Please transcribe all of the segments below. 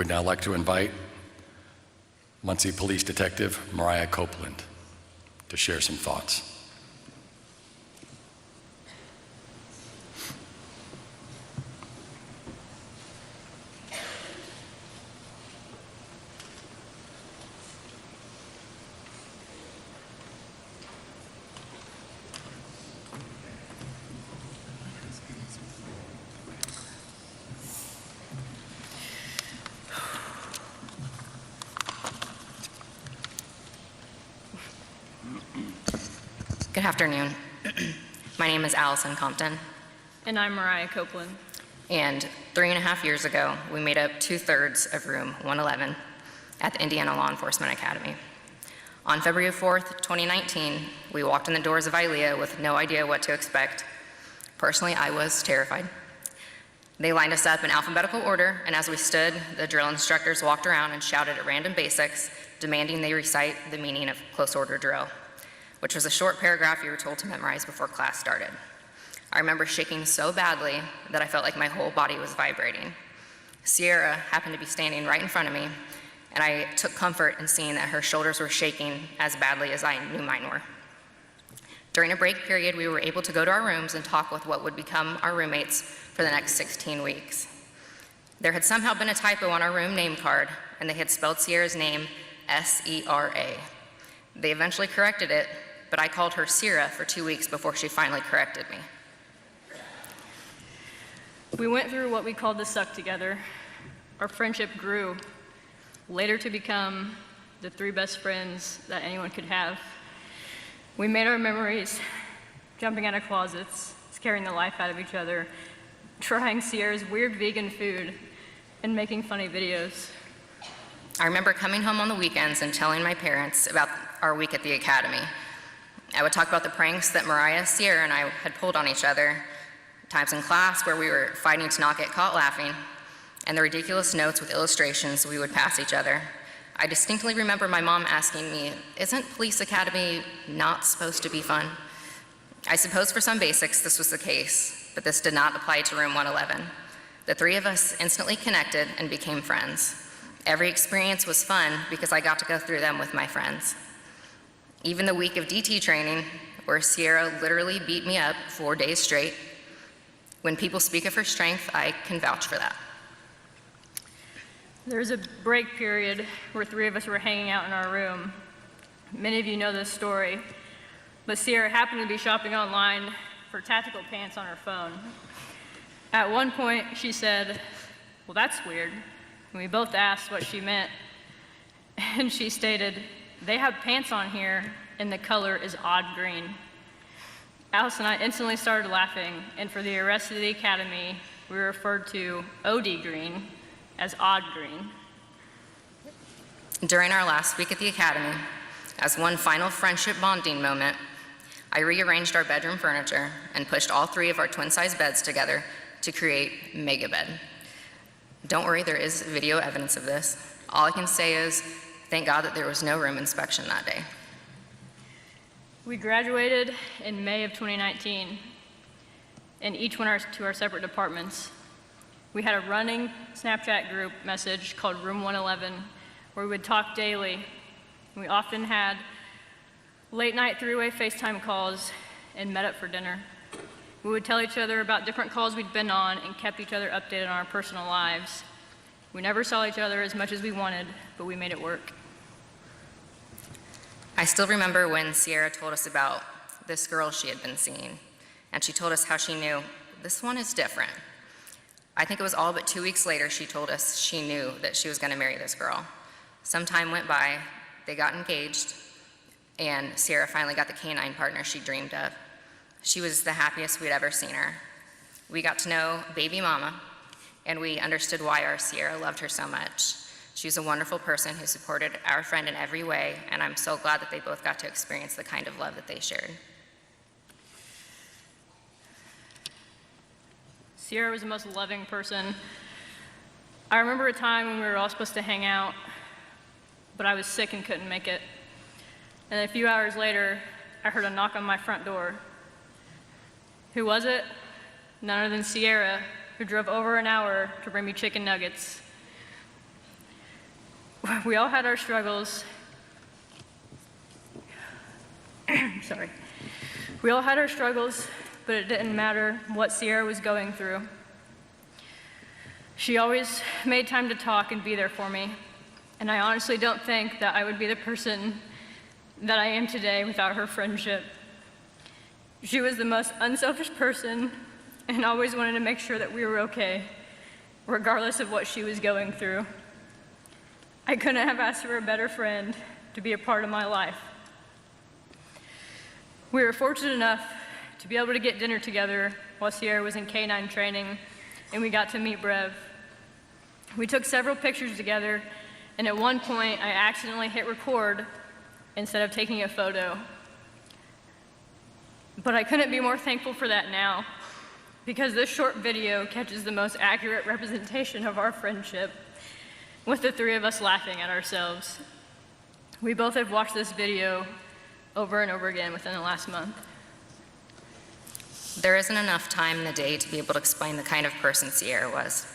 We'd now like to invite Muncie Police Detective Mariah Copeland to share some thoughts. Good afternoon. My name is Allison Compton. And I'm Mariah Copeland. And 3.5 years ago, we made up 2/3 of room 111 at the Indiana Law Enforcement Academy. On February 4th, 2019, we walked in the doors of ILEA with no idea what to expect. Personally, I was terrified. They lined us up in alphabetical order, and as we stood, the drill instructors walked around and shouted at random basics, demanding they recite the meaning of close order drill, which was a short paragraph you were told to memorize before class started. I remember shaking so badly that I felt like my whole body was vibrating. Seara happened to be standing right in front of me, and I took comfort in seeing that her shoulders were shaking as badly as I knew mine were. During a break period, we were able to go to our rooms and talk with what would become our roommates for the next 16 weeks. There had somehow been a typo on our room name card, and they had spelled Seara's name S-E-R-A. They eventually corrected it, but I called her Seara for 2 weeks before she finally corrected me. We went through what we called the suck together. Our friendship grew, later to become the 3 best friends that anyone could have. We made our memories, jumping out of closets, scaring the life out of each other, trying Seara's weird vegan food, and making funny videos. I remember coming home on the weekends and telling my parents about our week at the academy. I would talk about the pranks that Mariah, Seara, and I had pulled on each other, times in class where we were fighting to not get caught laughing, and the ridiculous notes with illustrations we would pass each other. I distinctly remember my mom asking me, "Isn't police academy not supposed to be fun?" I suppose for some basics this was the case, but this did not apply to room 111. The 3 of us instantly connected and became friends. Every experience was fun because I got to go through them with my friends. Even the week of DT training, where Seara literally beat me up 4 days straight. When people speak of her strength, I can vouch for that. There was a break period where 3 of us were hanging out in our room. Many of you know this story, but Seara happened to be shopping online for tactical pants on her phone. At one point, she said, "Well, that's weird." And we both asked what she meant, and she stated, "They have pants on here, and the color is odd green." Alice and I instantly started laughing, and for the rest of the academy, we were referred to OD green as odd green. During our last week at the academy, as one final friendship bonding moment, I rearranged our bedroom furniture and pushed all 3 of our twin-size beds together to create Mega Bed. Don't worry, there is video evidence of this. All I can say is, thank God that there was no room inspection that day. We graduated in May of 2019, and each went to our separate departments. We had a running Snapchat group message called Room 111, where we would talk daily. We often had late-night 3-way FaceTime calls and met up for dinner. We would tell each other about different calls we'd been on and kept each other updated on our personal lives. We never saw each other as much as we wanted, but we made it work. I still remember when Seara told us about this girl she had been seeing, and she told us how she knew, this one is different. I think it was all but 2 weeks later she told us she knew that she was going to marry this girl. Some time went by, they got engaged, and Seara finally got the canine partner she dreamed of. She was the happiest we'd ever seen her. We got to know baby mama, and we understood why our Seara loved her so much. She was a wonderful person who supported our friend in every way, and I'm so glad that they both got to experience the kind of love that they shared. Seara was the most loving person. I remember a time when we were all supposed to hang out, but I was sick and couldn't make it. And a few hours later, I heard a knock on my front door. Who was it? None other than Seara, who drove over an hour to bring me chicken nuggets. We all had our struggles. Sorry. We all had our struggles, but it didn't matter what Seara was going through. She always made time to talk and be there for me, and I honestly don't think that I would be the person that I am today without her friendship. She was the most unselfish person and always wanted to make sure that we were okay, regardless of what she was going through. I couldn't have asked for a better friend to be a part of my life. We were fortunate enough to be able to get dinner together while Seara was in K-9 training, and we got to meet Brev. We took several pictures together, and at one point I accidentally hit record instead of taking a photo. But I couldn't be more thankful for that now, because this short video catches the most accurate representation of our friendship, with the three of us laughing at ourselves. We both have watched this video over and over again within the last month. There isn't enough time in the day to be able to explain the kind of person Seara was.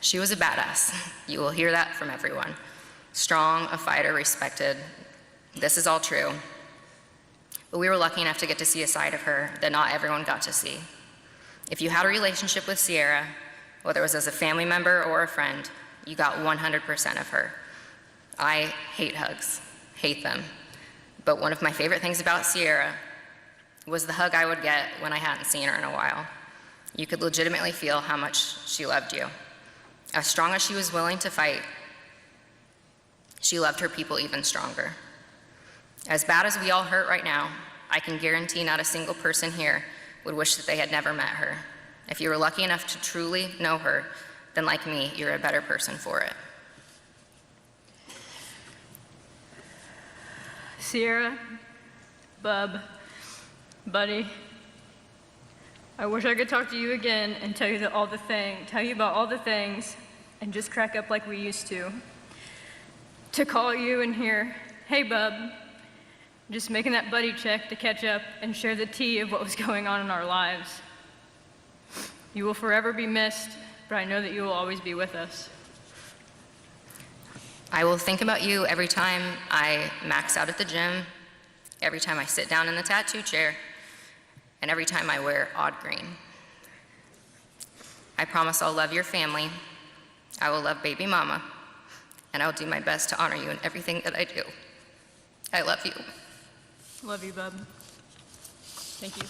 She was a badass. You will hear that from everyone. Strong, a fighter, respected. This is all true. But we were lucky enough to get to see a side of her that not everyone got to see. If you had a relationship with Seara, whether it was as a family member or a friend, you got 100% of her. I hate hugs, hate them. But one of my favorite things about Seara was the hug I would get when I hadn't seen her in a while. You could legitimately feel how much she loved you. As strong as she was willing to fight, she loved her people even stronger. As bad as we all hurt right now, I can guarantee not a single person here would wish that they had never met her. If you were lucky enough to truly know her, then like me, you're a better person for it. Seara, Bub, buddy, I wish I could talk to you again and tell you about all the things and just crack up like we used to. To call you and hear, "Hey, Bub," just making that buddy check to catch up and share the tea of what was going on in our lives. You will forever be missed, but I know that you will always be with us. I will think about you every time I max out at the gym, every time I sit down in the tattoo chair, and every time I wear odd green. I promise I'll love your family, I will love baby mama, and I'll do my best to honor you in everything that I do. I love you. Love you, Bub. Thank you.